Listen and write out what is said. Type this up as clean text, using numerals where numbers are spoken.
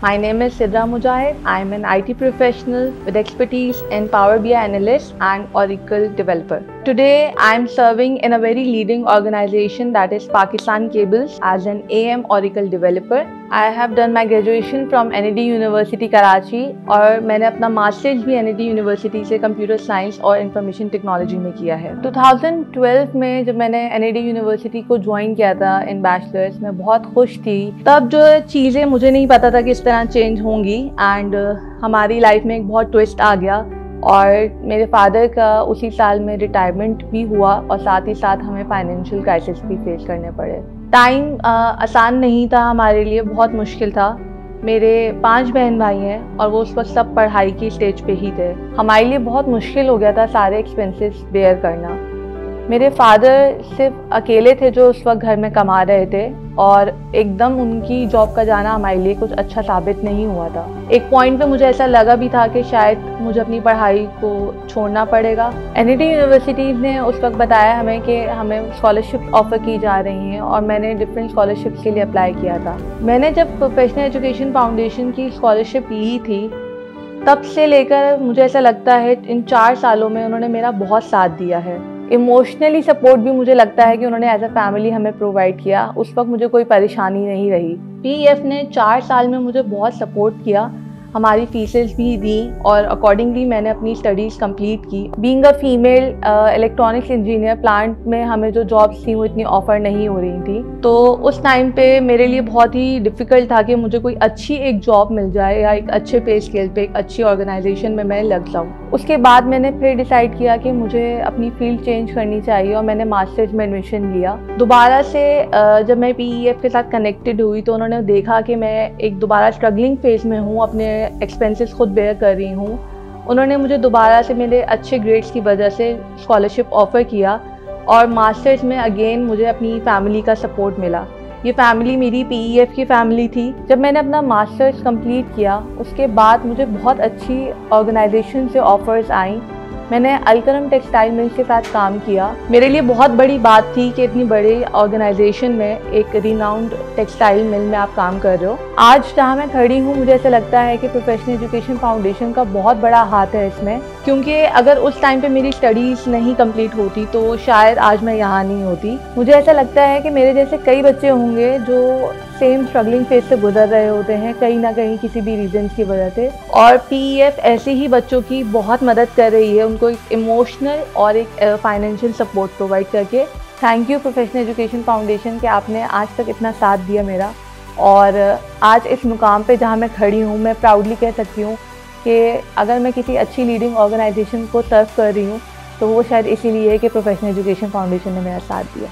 My name is Sidra Mujahid. I am an IT professional with expertise in Power BI analyst and Oracle developer. Today, I am serving in a very leading organization that is Pakistan Cables as an AM Oracle developer. I have done my graduation from NED University Karachi और मैंने अपना masters भी NED University से computer science और information technology में किया है। 2012 में जब मैंने NED University को ज्वाइन किया था इन बैचलर्स, मैं बहुत खुश थी। तब जो चीज़ें मुझे नहीं पता था कि इस तरह चेंज होंगी एंड हमारी लाइफ में एक बहुत ट्विस्ट आ गया और मेरे फादर का उसी साल में रिटायरमेंट भी हुआ और साथ ही साथ हमें फाइनेंशियल क्राइसिस भी फेस करने पड़े। टाइम आसान नहीं था हमारे लिए, बहुत मुश्किल था। मेरे 5 बहन भाई हैं और वो उस वक्त सब पढ़ाई की स्टेज पे ही थे। हमारे लिए बहुत मुश्किल हो गया था सारे एक्सपेंसेस बेयर करना। मेरे फादर सिर्फ अकेले थे जो उस वक्त घर में कमा रहे थे और एकदम उनकी जॉब का जाना हमारे लिए कुछ अच्छा साबित नहीं हुआ था। एक पॉइंट पे मुझे ऐसा लगा भी था कि शायद मुझे अपनी पढ़ाई को छोड़ना पड़ेगा। NED यूनिवर्सिटी ने उस वक्त बताया हमें कि हमें स्कॉलरशिप ऑफर की जा रही हैं और मैंने डिफरेंट स्कॉलरशिप के लिए अप्लाई किया था। मैंने जब प्रोफेशनल एजुकेशन फाउंडेशन की स्कॉलरशिप ली थी तब से लेकर मुझे ऐसा लगता है इन 4 सालों में उन्होंने मेरा बहुत साथ दिया है। इमोशनली सपोर्ट भी मुझे लगता है कि उन्होंने एज अ फैमिली हमें प्रोवाइड किया। उस वक्त मुझे कोई परेशानी नहीं रही। PEF ने 4 साल में मुझे बहुत सपोर्ट किया, हमारी फीसेस भी दी और अकॉर्डिंगली मैंने अपनी स्टडीज़ कंप्लीट की। Being a female electronics engineer, plant में हमें जो जॉब्स थी वो इतनी ऑफ़र नहीं हो रही थी, तो उस टाइम पे मेरे लिए बहुत ही डिफ़िकल्ट था कि मुझे कोई अच्छी एक जॉब मिल जाए या एक अच्छे पे स्केल पे एक अच्छी ऑर्गेनाइजेशन में मैं लग जाऊँ। उसके बाद मैंने फिर डिसाइड किया कि मुझे अपनी फील्ड चेंज करनी चाहिए और मैंने मास्टर्स में एडमिशन लिया। दोबारा से जब मैं PEF के साथ कनेक्टेड हुई तो उन्होंने देखा कि मैं एक दोबारा स्ट्रगलिंग फेज़ में हूँ, अपने एक्सपेंसेस खुद बेयर कर रही हूँ। उन्होंने मुझे दोबारा से मेरे अच्छे ग्रेड्स की वजह से स्कॉलरशिप ऑफ़र किया और मास्टर्स में अगेन मुझे अपनी फैमिली का सपोर्ट मिला। ये फैमिली मेरी PEF की फैमिली थी। जब मैंने अपना मास्टर्स कंप्लीट किया उसके बाद मुझे बहुत अच्छी ऑर्गेनाइजेशन से ऑफ़र्स आई। मैंने अलकरम टेक्सटाइल मिल के साथ काम किया। मेरे लिए बहुत बड़ी बात थी कि इतनी बड़ी ऑर्गेनाइजेशन में, एक रिनाउंड टेक्सटाइल मिल में आप काम कर रहे हो। आज जहाँ मैं खड़ी हूँ मुझे ऐसा लगता है कि प्रोफेशनल एजुकेशन फाउंडेशन का बहुत बड़ा हाथ है इसमें, क्योंकि अगर उस टाइम पे मेरी स्टडीज़ नहीं कंप्लीट होती तो शायद आज मैं यहाँ नहीं होती। मुझे ऐसा लगता है कि मेरे जैसे कई बच्चे होंगे जो सेम स्ट्रगलिंग फेज से गुजर रहे होते हैं कहीं ना कहीं किसी भी रीजन की वजह से, और PEF ऐसे ही बच्चों की बहुत मदद कर रही है, उनको एक इमोशनल और एक फाइनेंशियल सपोर्ट प्रोवाइड करके। Thank you professional education foundation कि आपने आज तक इतना साथ दिया मेरा, और आज इस मुकाम पे जहाँ मैं खड़ी हूँ मैं प्राउडली कह सकती हूँ कि अगर मैं किसी अच्छी लीडिंग ऑर्गेनाइजेशन को सर्व कर रही हूँ तो वो शायद इसीलिए है कि प्रोफेशनल एजुकेशन फाउंडेशन ने मेरा साथ दिया।